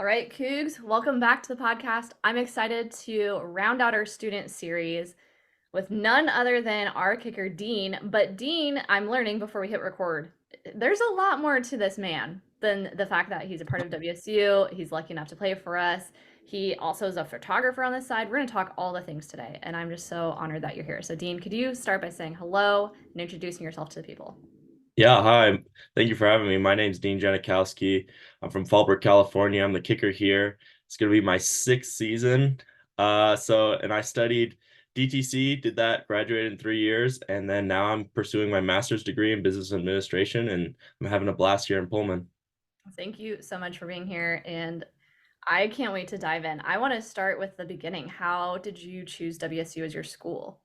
All right, Cougs, welcome back to the podcast. I'm excited to round out our student series with none other than our kicker, Dean. But Dean, I'm learning before we hit record, there's a lot more to this man than the fact that he's a part of WSU. He's lucky enough to play for us. He also is a photographer on the side. We're going to talk all the things today, and I'm just so honored that you're here. So, Dean, could you start by saying hello and introducing yourself to the people? Yeah, hi. Thank you for having me. My name's Dean Janikowski. I'm from Fallbrook, California. I'm the kicker here. It's gonna be my sixth season. And I studied DTC, did that, graduated in 3 years, and then now I'm pursuing my master's degree in business administration, and I'm having a blast here in Pullman. Thank you so much for being here, and I can't wait to dive in. I want to start with the beginning. How did you choose WSU as your school?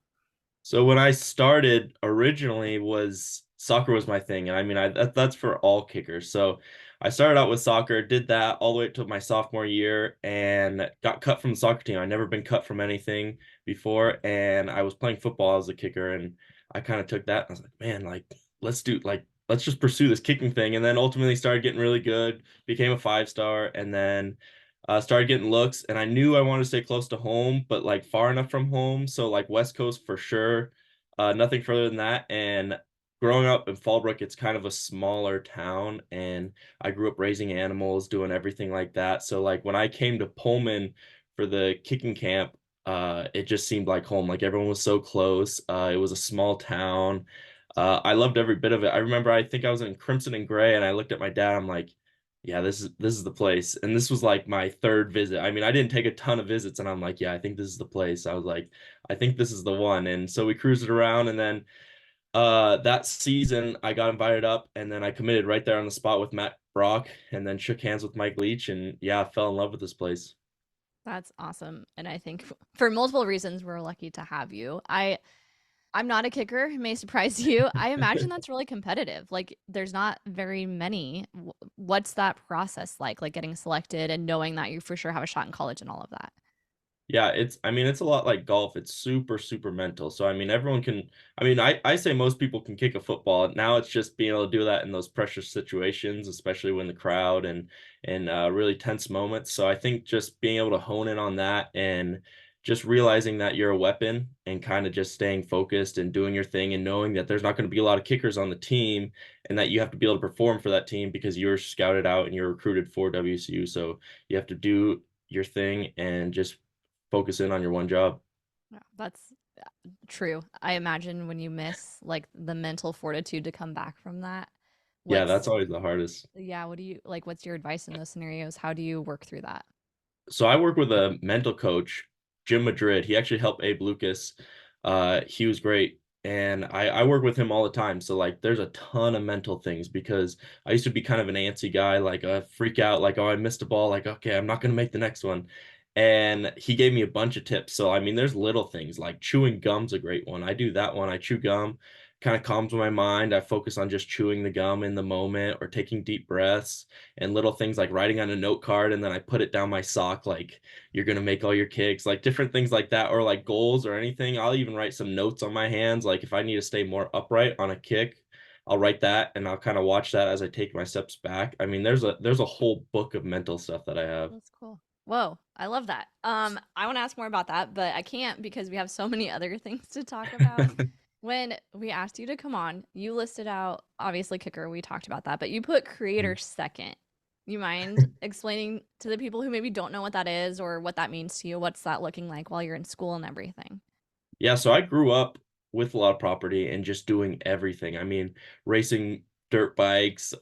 So when I started originally was soccer was my thing. And I mean that's for all kickers. So I started out with soccer, did that all the way to my sophomore year and got cut from the soccer team. I'd never been cut from anything before and I was playing football as a kicker and I kind of took that and I was like, man, let's just pursue this kicking thing and then ultimately started getting really good, became a 5-star and then started getting looks, and I knew I wanted to stay close to home, but like far enough from home. So like West Coast for sure, nothing further than that. And growing up in Fallbrook, it's kind of a smaller town, and I grew up raising animals, doing everything like that. So like when I came to Pullman for the kicking camp, it just seemed like home. Like everyone was so close. It was a small town. I loved every bit of it. I remember I think I was in Crimson and Gray, and I looked at my dad. I'm like, yeah, this is the place. And this was like my third visit. I mean, I didn't take a ton of visits and I'm like, yeah, I think this is the place. I was like, I think this is the one. And so we cruised it around and then that season I got invited up and then I committed right there on the spot with Matt Brock and then shook hands with Mike Leach and yeah, fell in love with this place. That's awesome. And I think for multiple reasons, we're lucky to have you. I'm not a kicker, it may surprise you. I imagine that's really competitive. Like there's not very many. What's that process like getting selected and knowing that you for sure have a shot in college and all of that? Yeah, I mean, it's a lot like golf. It's super, super mental. So, I mean, everyone can, I mean, I say most people can kick a football. Now it's just being able to do that in those pressure situations, especially when the crowd and really tense moments. So I think just being able to hone in on that and just realizing that you're a weapon and kind of just staying focused and doing your thing and knowing that there's not going to be a lot of kickers on the team and that you have to be able to perform for that team because you're scouted out and you're recruited for WSU. So you have to do your thing and just focus in on your one job. Yeah, that's true. I imagine when you miss like the mental fortitude to come back from that, Yeah, that's what's always the hardest. yeah, what do you like what's your advice in those scenarios? How do you work through that? So I work with a mental coach, Jim Madrid. He actually helped Abe Lucas. He was great. And I work with him all the time. So like there's a ton of mental things because I used to be kind of an antsy guy, like a freak out, like, oh, I missed a ball, like, okay, I'm not gonna make the next one. And he gave me a bunch of tips. So I mean, there's little things like chewing gum's a great one. I do that one. I chew gum, kind of calms my mind. I focus on just chewing the gum in the moment or taking deep breaths and little things like writing on a note card and then I put it down my sock like you're gonna make all your kicks, like different things like that, or like goals or anything. I'll even write some notes on my hands, like if I need to stay more upright on a kick, I'll write that and I'll kind of watch that as I take my steps back. I mean, there's a whole book of mental stuff that I have. That's cool. Whoa, I love that. I want to ask more about that, but I can't because we have so many other things to talk about. When we asked you to come on, you listed out obviously kicker, we talked about that, but you put creator second. You mind explaining to the people who maybe don't know what that is or what that means to you? What's that looking like while you're in school and everything? Yeah, so I grew up with a lot of property and just doing everything. I mean, racing dirt bikes,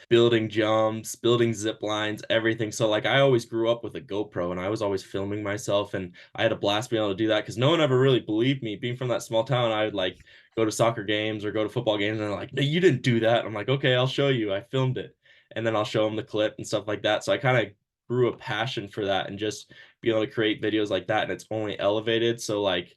building jumps, building zip lines, everything. So like I always grew up with a GoPro and I was always filming myself and I had a blast being able to do that because no one ever really believed me. Being from that small town, I would like go to soccer games or go to football games and they're like, no, you didn't do that. I'm like, okay, I'll show you. I filmed it. And then I'll show them the clip and stuff like that. So I kind of grew a passion for that and just be able to create videos like that and it's only elevated. So like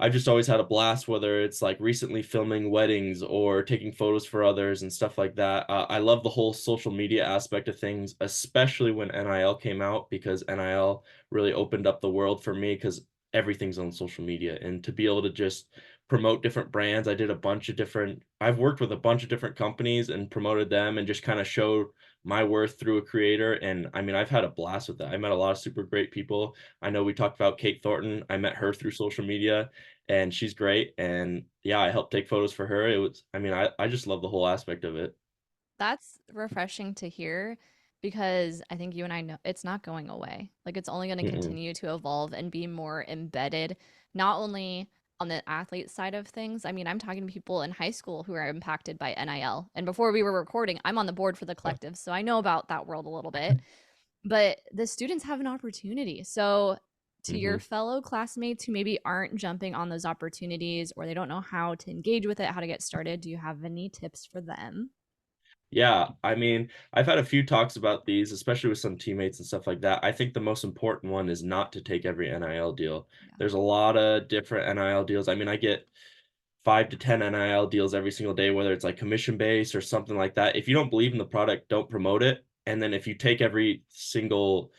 I've just always had a blast, whether it's like recently filming weddings or taking photos for others and stuff like that. I love the whole social media aspect of things, especially when NIL came out, because NIL really opened up the world for me because everything's on social media. And to be able to just promote different brands, I've worked with a bunch of different companies and promoted them and just kind of showed my worth through a creator. And I mean, I've had a blast with that. I met a lot of super great people. I know we talked about Kate Thornton. I met her through social media and she's great. And yeah, I helped take photos for her. It was, I mean, I just love the whole aspect of it. That's refreshing to hear because I think you and I know it's not going away. Like it's only going to Mm-mm. continue to evolve and be more embedded, not only on the athlete side of things. I mean, I'm talking to people in high school who are impacted by NIL. And before we were recording, I'm on the board for the Yeah. collective, so I know about that world a little bit. But the students have an opportunity. So to your Hmm. fellow classmates who maybe aren't jumping on those opportunities or they don't know how to engage with it, how to get started, do you have any tips for them? Yeah, I mean, I've had a few talks about these, especially with some teammates and stuff like that. I think the most important one is not to take every NIL deal. Yeah. There's a lot of different NIL deals. I mean, I get 5 to 10 NIL deals every single day, whether it's like commission based or something like that. If you don't believe in the product, don't promote it. And then if you take every single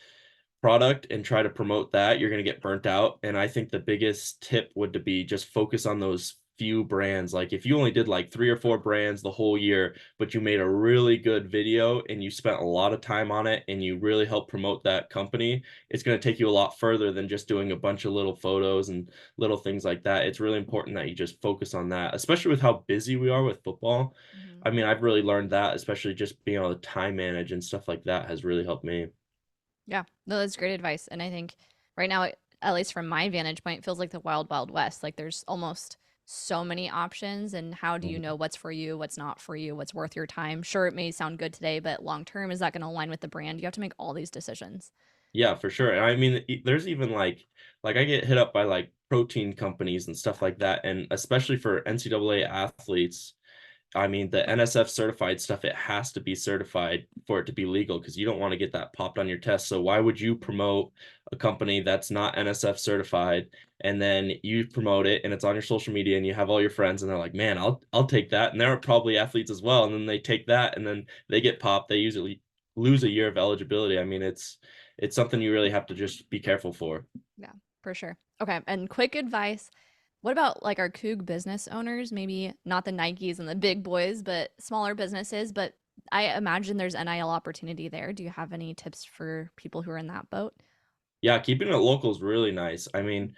product and try to promote that, you're going to get burnt out. And I think the biggest tip would to be just focus on those few brands. Like if you only did like 3 or 4 brands the whole year, but you made a really good video and you spent a lot of time on it and you really helped promote that company, it's going to take you a lot further than just doing a bunch of little photos and little things like that. It's really important that you just focus on that, especially with how busy we are with football. Mhm. I mean, I've really learned that, especially just being able to time manage and stuff like that has really helped me. Yeah, no, that's great advice. And I think right now, at least from my vantage point, it feels like the wild, wild west. Like there's almost so many options. And how do you know what's for you, what's not for you, what's worth your time? Sure, it may sound good today, but long term, is that going to align with the brand? You have to make all these decisions. Yeah, for sure. And I mean, there's even like I get hit up by like protein companies and stuff like that, and especially for NCAA athletes, I mean, the NSF certified stuff, it has to be certified for it to be legal because you don't want to get that popped on your test. So why would you promote a company that's not NSF certified and then you promote it and it's on your social media and you have all your friends and they're like, "Man, I'll take that." And they're probably athletes as well, and then they take that and then they get popped. They usually lose a year of eligibility. I mean, it's something you really have to just be careful for. Yeah, for sure. Okay, and quick advice. What about like our Coug business owners? Maybe not the Nikes and the big boys, but smaller businesses. But I imagine there's NIL opportunity there. Do you have any tips for people who are in that boat? Yeah, keeping it local is really nice. I mean,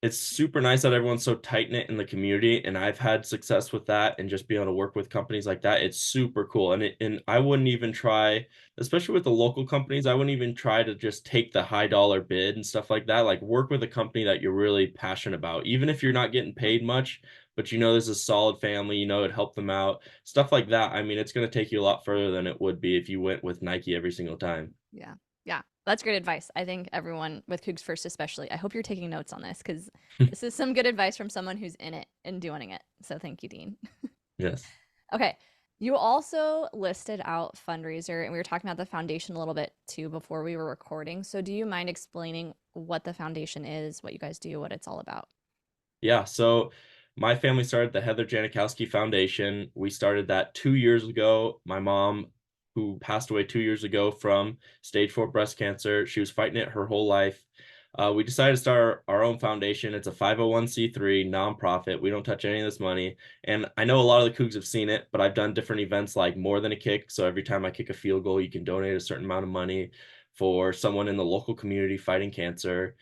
it's super nice that everyone's so tight knit in the community, and I've had success with that and just being able to work with companies like that. It's super cool, and I wouldn't even try, especially with the local companies. I wouldn't even try to just take the high dollar bid and stuff like that. Like work with a company that you're really passionate about, even if you're not getting paid much, but you know this is a solid family. You know it helped them out, stuff like that. I mean, it's going to take you a lot further than it would be if you went with Nike every single time. Yeah. Yeah. That's great advice. I think everyone with Cougs First, especially, I hope you're taking notes on this because this is some good advice from someone who's in it and doing it. So thank you, Dean. Yes. Okay. You also listed out fundraiser, and we were talking about the foundation a little bit too before we were recording. So do you mind explaining what the foundation is, what you guys do, what it's all about? Yeah, so my family started the Heather Janikowski Foundation. We started that 2 years ago. My mom, who passed away 2 years ago from stage 4 breast cancer, she was fighting it her whole life. We decided to start our own foundation. It's a 501(c)(3) nonprofit. We don't touch any of this money. And I know a lot of the Cougs have seen it, but I've done different events like More Than a Kick. So every time I kick a field goal, you can donate a certain amount of money for someone in the local community fighting cancer.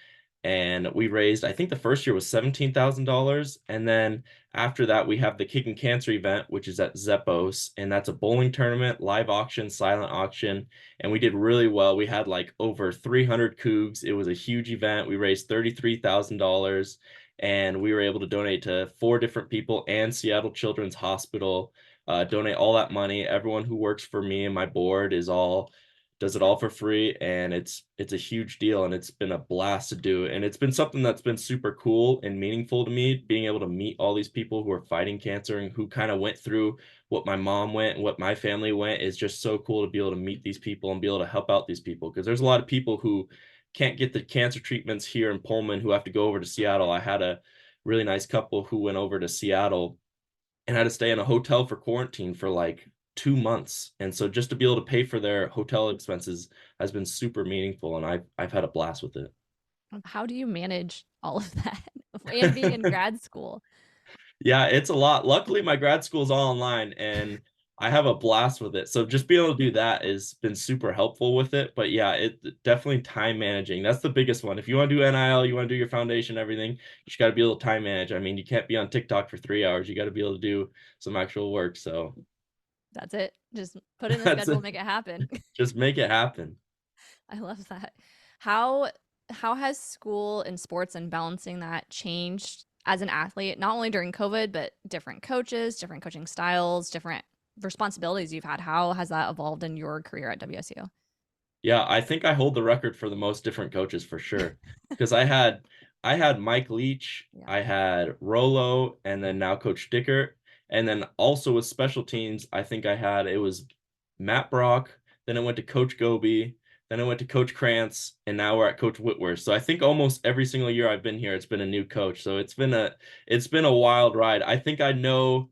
And we raised, I think the first year was $17,000. And then after that, we have the Kicking Cancer event, which is at Zeppos. And that's a bowling tournament, live auction, silent auction. And we did really well. We had like over 300 Cougs. It was a huge event. We raised $33,000. And we were able to donate to 4 different people and Seattle Children's Hospital. Donate all that money. Everyone who works for me and my board is all does it all for free, and it's a huge deal, and it's been a blast to do, and it's been something that's been super cool and meaningful to me, being able to meet all these people who are fighting cancer and who kind of went through what my mom went and what my family went. Is just so cool to be able to meet these people and be able to help out these people, because there's a lot of people who can't get the cancer treatments here in Pullman who have to go over to Seattle. I had a really nice couple who went over to Seattle and had to stay in a hotel for quarantine for like 2 months. And so just to be able to pay for their hotel expenses has been super meaningful, and I've had a blast with How do you manage all of that and being in it. grad school? Yeah, it's a lot. Luckily, my grad school is all online, and I have a blast with it. So just being able to do that has been super helpful with it. But yeah, it definitely time managing. That's the biggest one. If you want to do NIL, you want to do your foundation, everything, you just got to be able to time manage. I mean, you can't be on TikTok for 3 hours. You got to be able to do some actual work. So That's it. Just put in the that's schedule, it. make it happen. Just make it happen. I love that. How how has school and sports and balancing that changed as an athlete, not only during COVID, but different coaches, different coaching styles, different responsibilities you've had? How has that evolved in your career at WSU? Yeah, I think I hold the record for the most different coaches for sure. Because I had Mike Leach, Yeah. I had Rolo, and then now Coach Dickert. And then also with special teams, I think it was Matt Brock, then I went to Coach Goby, then I went to Coach Krantz, and now we're at Coach Whitworth. So I think almost every single year I've been here, it's been a new coach. So it's been a wild ride. I think I know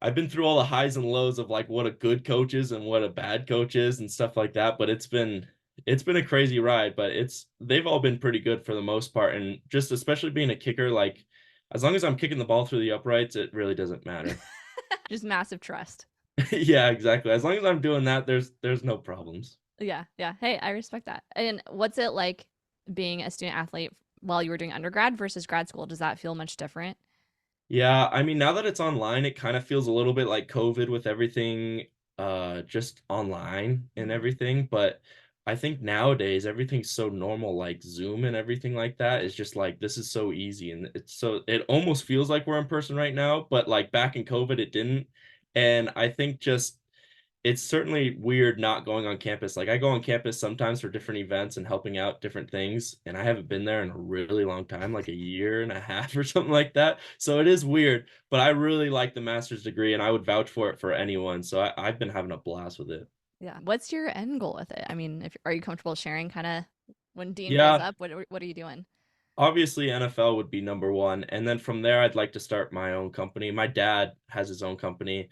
I've been through all the highs and lows of like what a good coach is and what a bad coach is and stuff like that, but it's been a crazy ride, but they've all been pretty good for the most part. And just especially being a kicker, like as long as I'm kicking the ball through the uprights, it really doesn't matter. Just massive trust. Yeah, exactly. As long as I'm doing that, there's no problems. Yeah, yeah. Hey, I respect that. And what's it like being a student athlete while you were doing undergrad versus grad school? Does that feel much different? Yeah, I mean, now that it's online, it kind of feels a little bit like COVID with everything just online and Mhm. everything, but I think nowadays everything's so normal, like Zoom and everything like that is just like this is so easy and it almost feels like we're in person right now, but like back in COVID it didn't. And I think just it's certainly weird not going on campus. Like I go on campus sometimes for different events and helping out different things, and I haven't been there in a really long time, like a year and a half or something like that. So it is weird, but I really like the master's degree and I would vouch for it for anyone. So I've been having a blast with it. Yeah. What's your end goal with it? I mean, if are you comfortable sharing kind of when Dean grows Yeah, up, what are you doing? obviously NFL would be number one, and then from there I'd like to start my own company. My dad has his own company.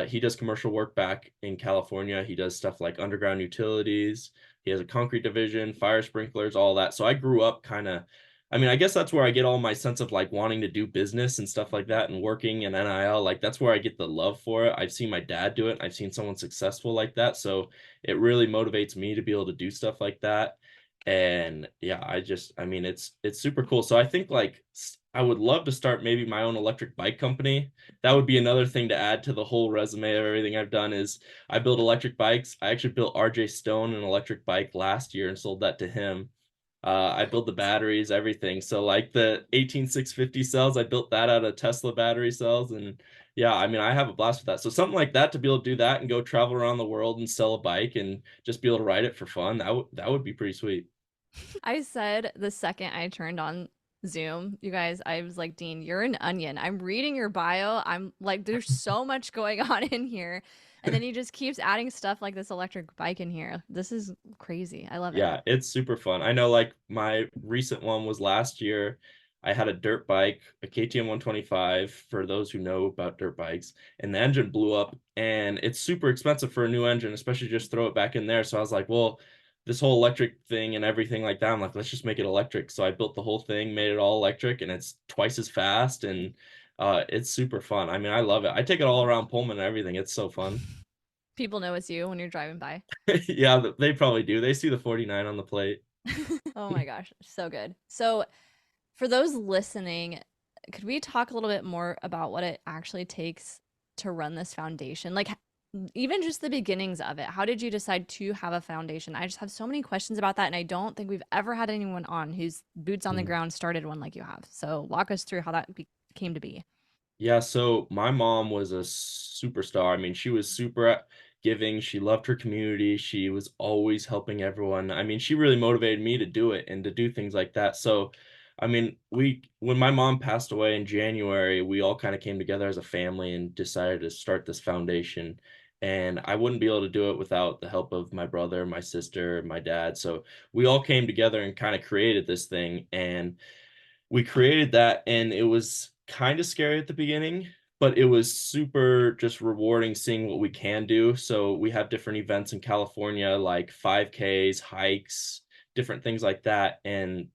He does commercial work back in California. He does stuff like underground utilities. He has a concrete division, fire sprinklers, all that. So I grew up kind of, I mean, I guess that's where I get all my sense of like wanting to do business and stuff like that and working in NIL. Like that's where I get the love for it. I've seen my dad do it. I've seen someone successful like that. So it really motivates me to be able to do stuff like that. And yeah, I mean it's super cool. So I think like I would love to start maybe my own electric bike company. That would be another thing to add to the whole resume of everything I've done is I build electric bikes. I actually built RJ Stone an electric bike last year and sold that to him. I built the batteries, everything. So like the 18650 cells, I built that out of Tesla battery cells. And yeah, I mean, I have a blast with that. So something like that to be able to do that and go travel around the world and sell a bike and just be able to ride it for fun, that would be pretty sweet. I said the second I turned on Zoom, you guys, I was like, Dean, you're an onion. I'm reading your bio. I'm like, there's so much going on in here. And then he just keeps adding stuff like this electric bike in here. This is crazy. I love it. Yeah, it's super fun. I know like my recent one was last year. I had a dirt bike, a KTM 125, for those who know about dirt bikes, and the engine blew up and it's super expensive for a new engine, especially just throw it back in there. So I was like, well, this whole electric thing and everything like that, I'm like, let's just make it electric. So I built the whole thing, made it all electric, and it's twice as fast and it's super fun. I mean, I love it. I take it all around Pullman and everything. It's so fun. People know it's you when you're driving by. Yeah, they probably do. They see the 49 on the plate. Oh my gosh, so good. So, for those listening, could we talk a little bit more about what it actually takes to run this foundation? Like, even just the beginnings of it. How did you decide to have a foundation? I just have so many questions about that, and I don't think we've ever had anyone on who's boots on the ground started one like you have. So, walk us through how that came to be. Yeah, so my mom was a superstar. I mean, she was super giving. She loved her community. She was always helping everyone. I mean, she really motivated me to do it and to do things like that. So, I mean, when my mom passed away in January, we all kind of came together as a family and decided to start this foundation. And I wouldn't be able to do it without the help of my brother, my sister, my dad. So we all came together and kind of created this thing. And we created that and it was kind of scary at the beginning, but it was super just rewarding seeing what we can do. So we have different events in California like 5Ks, hikes, different things like that. And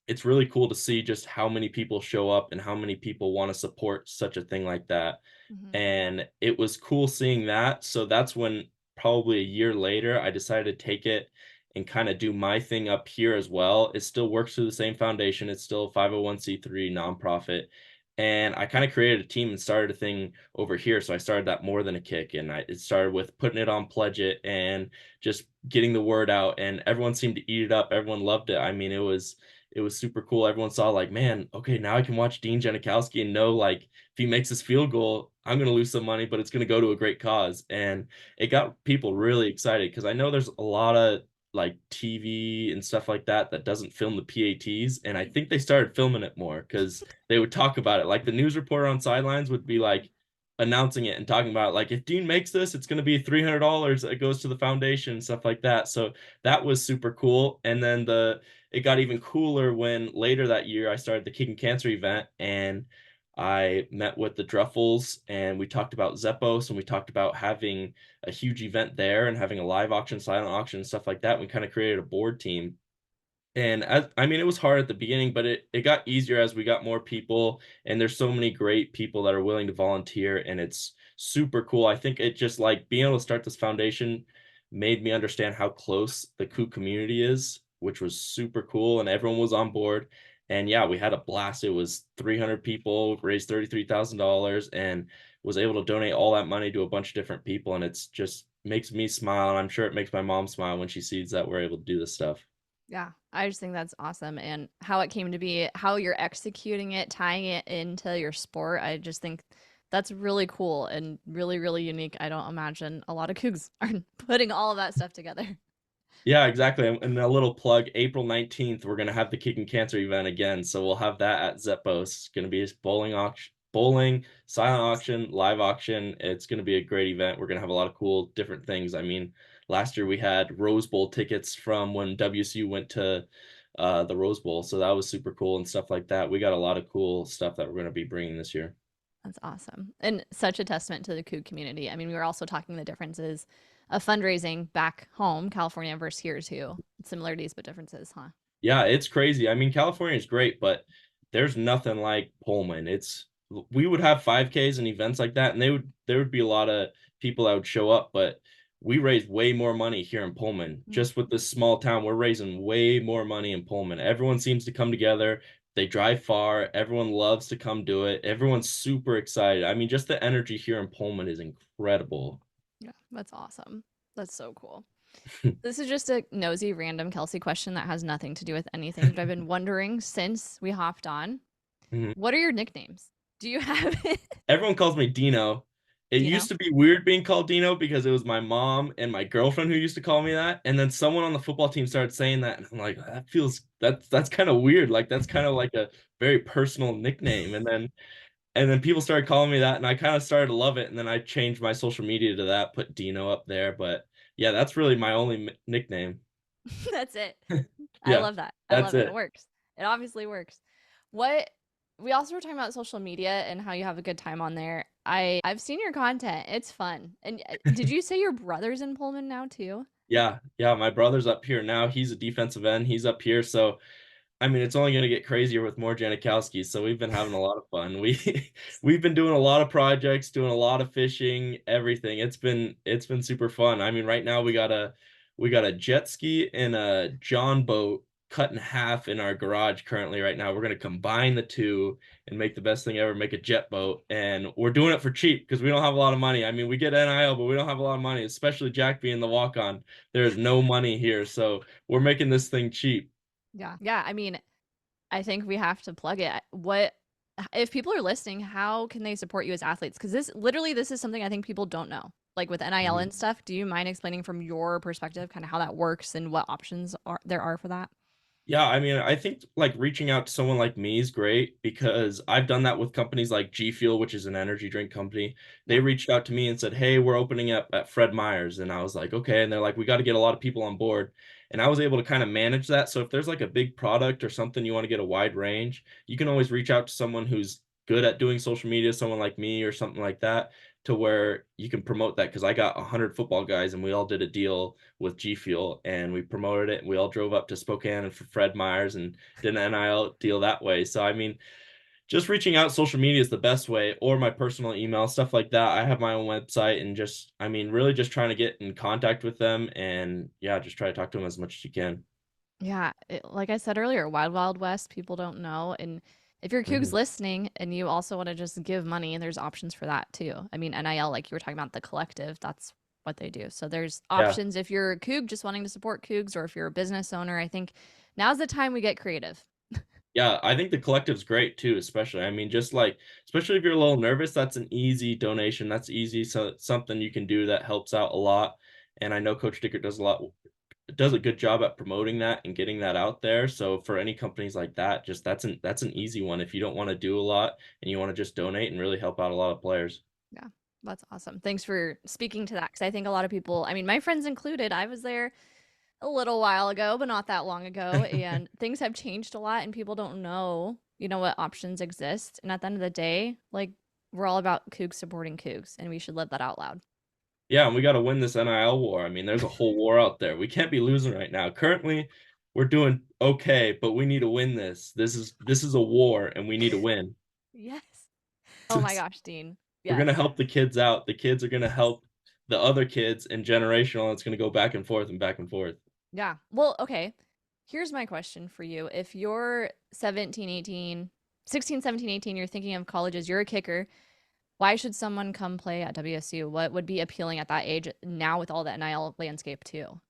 it's really cool to see just how many people show up and how many people want to support such a thing like that. Hmm. And it was cool seeing that. So that's when probably a year later, I decided to take it and kind of do my thing up here as well. It still works through the same foundation. It's still a 501c3 nonprofit. And I kind of created a team and started a thing over here. So I started that more than a kick. And it started with putting it on Pledge It and just getting the word out. And everyone seemed to eat it up. Everyone loved it. I mean, it was super cool. Everyone saw like, man, okay, now I can watch Dean Janikowski and know like if he makes this field goal, I'm going to lose some money, but it's going to go to a great cause. And it got people really excited because I know there's a lot of like TV and stuff like that that doesn't film the PATs. And I think they started filming it more because they would talk about it. Like the news reporter on sidelines would be like announcing it and talking about it. Like if Dean makes this, it's going to be $300 that goes to the foundation and stuff like that. So that was super cool. And then it got even cooler when later that year I started the Kicking Cancer event and I met with the Druffles and we talked about Zeppos and we talked about having a huge event there and having a live auction, silent auction, and stuff like that. We kind of created a board team and I mean, it was hard at the beginning, but it got easier as we got more people. And there's so many great people that are willing to volunteer, and it's super cool. I think it just like being able to start this foundation made me understand how close the Kook community is, which was super cool. And everyone was on board. And yeah, we had a blast. It was 300 people, raised $33,000, and was able to donate all that money to a bunch of different people. And it's just makes me smile. And I'm sure it makes my mom smile when she sees that we're able to do this stuff. Yeah, I just think that's awesome. And how it came to be, how you're executing it, tying it into your sport, I just think that's really cool and really, really unique. I don't imagine a lot of Cougs are putting all of that stuff together. Yeah, exactly. And a little plug, April 19th, we're gonna have the Kicking Cancer event again. So we'll have that at Zeppos. It's gonna be a bowling auction, bowling, silent auction, live auction. It's gonna be a great event. We're gonna have a lot of cool different things. I mean, last year we had Rose Bowl tickets from when WSU went to the Rose Bowl. So that was super cool and stuff like that. We got a lot of cool stuff that we're gonna be bringing this year. That's awesome. And such a testament to the Coug community. I mean, we were also talking the differences of fundraising back home, California versus here too. Similarities but differences, huh? Yeah, it's crazy. I mean, California is great, but there's nothing like Pullman. It's we would have 5Ks and events like that, and there would be a lot of people that would show up, but we raise way more money here in Pullman. Mm. Just with this small town, we're raising way more money in Pullman. Everyone seems to come together. They drive far. Everyone loves to come do it. Everyone's super excited. I mean, just the energy here in Pullman is incredible. Yeah, that's awesome. That's so cool. This is just a nosy random Kelsey question that has nothing to do with anything, but I've been wondering since we hopped on. Mhm. What are your nicknames? Do you have it? Everyone calls me Dino. It Do you used know? to be weird being called Dino because it was my mom and my girlfriend who used to call me that. And then someone on the football team started saying that, and I'm like, that's kind of weird. Like that's kind of like a very personal nickname. And then people started calling me that, and I kind of started to love it. And then I changed my social media to that, put Dino up there. But yeah, that's really my only nickname. That's it. I Yeah, love that. I that's love it. It it. works. It obviously works. What we also were talking about social media and how you have a good time on there. I've seen your content. It's fun. And did you say your brother's in Pullman now too? Yeah, yeah. My brother's up here now. He's a defensive end. He's up here, so I mean, it's only going to get crazier with more Janikowskis. So we've been having a lot of fun. We've been doing a lot of projects, doing a lot of fishing, everything. It's been super fun. I mean, right now we got a jet ski and a John boat cut in half in our garage currently right now. We're going to combine the two and make the best thing ever, make a jet boat. And we're doing it for cheap because we don't have a lot of money. I mean, we get NIL, but we don't have a lot of money, especially Jack being the walk-on. There's no money here. So we're making this thing cheap. Yeah. Yeah. I mean, I think we have to plug it. What if people are listening, how can they support you as athletes? Because this is something I think people don't know. Like with NIL and stuff, do you mind explaining from your perspective kind of how that works and what options are for that? Yeah, I mean, I think like reaching out to someone like me is great because I've done that with companies like G Fuel, which is an energy drink company. They Yeah. reached out to me and said, "Hey, we're opening up at Fred Meyer's." And I was like, "Okay." And they're like, "We got to get a lot of people on board." And I was able to kind of manage that. So if there's like a big product or something you want to get a wide range, you can always reach out to someone who's good at doing social media, someone like me or something like that, to where you can promote that, because I got 100 football guys and we all did a deal with G Fuel and we promoted it and we all drove up to Spokane and for Fred Meyers and did an NIL deal that way. So I mean, just reaching out social media is the best way, or my personal email, stuff like that. I have my own website and just, I mean, really just trying to get in contact with them and yeah, just try to talk to them as much as you can. Yeah, like I said earlier, Wild Wild West, people don't know. And if your Cougs Mhm. listening and you also want to just give money, there's options for that too. I mean, NIL, like you were talking about the collective, that's what they do. So there's Yeah. options if you're a Coug just wanting to support Cougs, or if you're a business owner. I think now's the time we get creative. Yeah, I think the collective's great too, especially. I mean, just like, especially if you're a little nervous, that's an easy donation. That's easy. So something you can do that helps out a lot. And I know Coach Dickert does a good job at promoting that and getting that out there. So for any companies like that, just that's an easy one if you don't want to do a lot and you want to just donate and really help out a lot of players. Yeah, that's awesome. Thanks for speaking to that, because I think a lot of people, I mean, my friends included, I was there a little while ago, but not that long ago, and things have changed a lot, and people don't know, what options exist. And at the end of the day, like, we're all about Cougs supporting Cougs, and we should live that out loud. Yeah, and we got to win this NIL war. I mean, there's a whole war out there. We can't be losing right now. Currently, we're doing okay, but we need to win this. This is a war and we need to win. Yes. Oh my gosh, Dean. We're gonna Yes. help the kids out. The kids are gonna help the other kids and generational, and it's gonna go back and forth and back and forth. Yeah. Well, okay. Here's my question for you. If you're 17, 18, 16, 17, 18, you're thinking of colleges, you're a kicker. Why should someone come play at WSU? What would be appealing at that age now with all the NIL landscape too?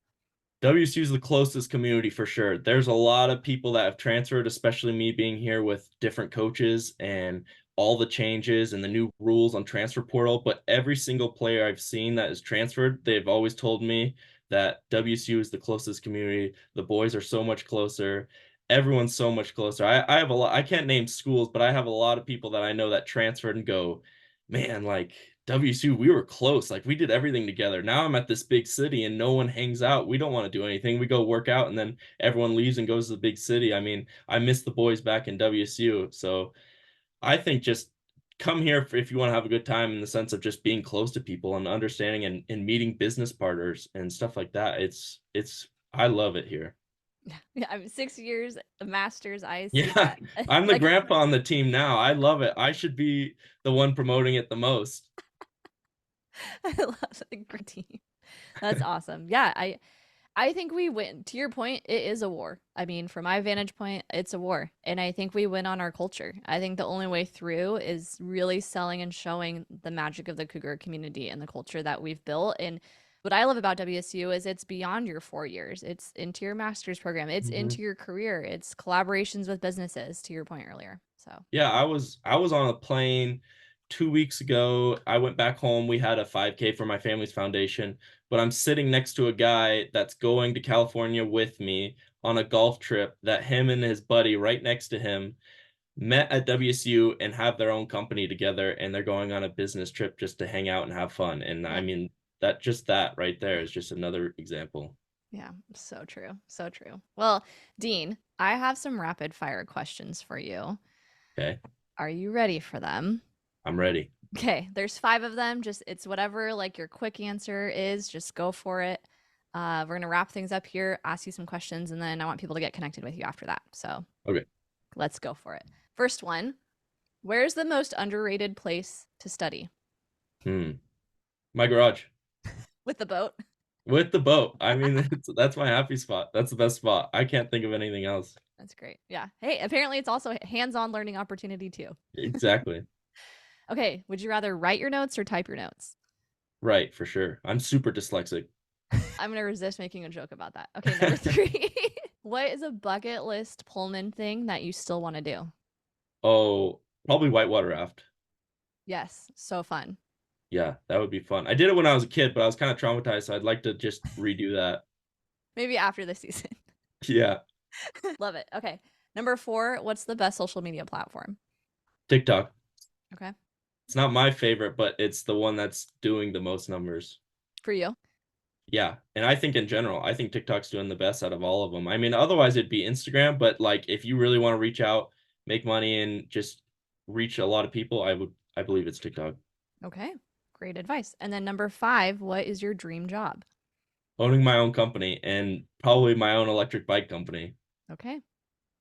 WSU is the closest community for sure. There's a lot of people that have transferred, especially me being here with different coaches and all the changes and the new rules on transfer portal. But every single player I've seen that is transferred, they've always told me that WSU is the closest community. The boys are so much closer. Everyone's so much closer. I have a lot, I can't name schools, but I have a lot of people that I know that transferred and go, man, like WSU, we were close. Like we did everything together. Now I'm at this big city and no one hangs out. We don't want to do anything. We go work out and then everyone leaves and goes to the big city. I mean, I miss the boys back in WSU. So I think just come here if you want to have a good time in the sense of just being close to people and understanding and meeting business partners and stuff like that. I love it here. Yeah, I'm 6 years, a master's. I see Yeah, that. I'm the Like, grandpa on the team now. I love it. I should be the one promoting it the most. I love the great team. That's awesome. Yeah, I think we win. To your point, it is a war. I mean, from my vantage point, it's a war. And I think we win on our culture. I think the only way through is really selling and showing the magic of the Cougar community and the culture that we've built. And what I love about WSU is it's beyond your 4 years. It's into your master's program. It's Mhm. into your career. It's collaborations with businesses, to your point earlier. So, Yeah, I was on a plane 2 weeks ago. I went back home. We had a 5K for my family's foundation, but I'm sitting next to a guy that's going to California with me on a golf trip that him and his buddy right next to him met at WSU and have their own company together, and they're going on a business trip just to hang out and have fun. And I yeah. mean, that right there is just another example. Yeah, so true. So true. Well, Dean, I have some rapid fire questions for you. Okay, Are you ready for them? I'm ready. Okay, there's five of them. Just it's whatever like your quick answer is, just go for it. We're gonna wrap things up here, ask you some questions, and then I want people to get connected with you after that. So Okay. let's go for it. First one, where's the most underrated place to study? Hmm. My garage. With the boat? With the boat. I mean, that's my happy spot. That's the best spot. I can't think of anything else. That's great. Yeah. Hey, apparently it's also hands-on learning opportunity too. Exactly. Okay, would you rather write your notes or type your notes? Right, for sure. I'm super dyslexic. I'm gonna resist making a joke about that. Okay, number three. What is a bucket list Pullman thing that you still want to do? Oh, probably whitewater raft. Yes, so fun. Yeah, that would be fun. I did it when I was a kid, but I was kind of traumatized, so I'd like to just redo that. Maybe after the season. Yeah, Love it. Okay. Number four, what's the best social media platform? TikTok. Okay. It's not my favorite, but it's the one that's doing the most numbers. For you. Yeah, and I think in general, I think TikTok's doing the best out of all of them. I mean, otherwise it'd be Instagram, but like if you really want to reach out, make money and just reach a lot of people, I believe it's TikTok. Okay. Great advice. And then number 5, what is your dream job? Owning my own company and probably my own electric bike company. Okay.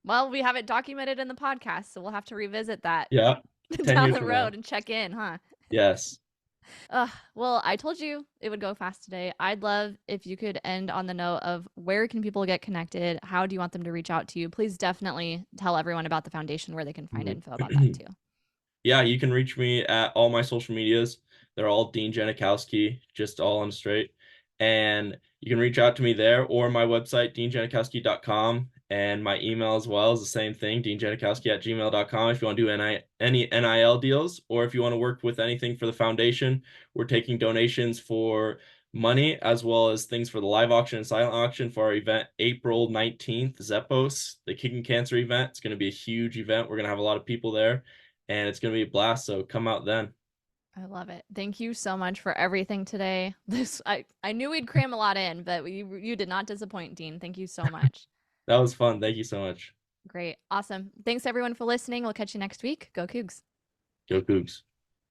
Well, we have it documented in the podcast, so we'll have to revisit that Yeah, 10 down years the from road now. and check in, huh? Yes. Well, I told you it would go fast today. I'd love if you could end on the note of where can people get connected? How do you want them to reach out to you? Please definitely tell everyone about the foundation where they can find info about that Mhm. too. Yeah, you can reach me at all my social medias. They're all Dean Janikowski, just all on straight. And you can reach out to me there or my website, deanjanikowski.com. And my email as well is the same thing, deanjanikowski@gmail.com. If you want to do any NIL deals or if you want to work with anything for the foundation, we're taking donations for money as well as things for the live auction and silent auction for our event April 19th, Zeppos, the kicking cancer event. It's going to be a huge event. We're going to have a lot of people there and it's going to be a blast. So come out then. I love it. Thank you so much for everything today. I knew we'd cram a lot in, but you did not disappoint, Dean. Thank you so much. That was fun. Thank you so much. Great. Awesome. Thanks everyone for listening. We'll catch you next week. Go Cougs. Go Cougs.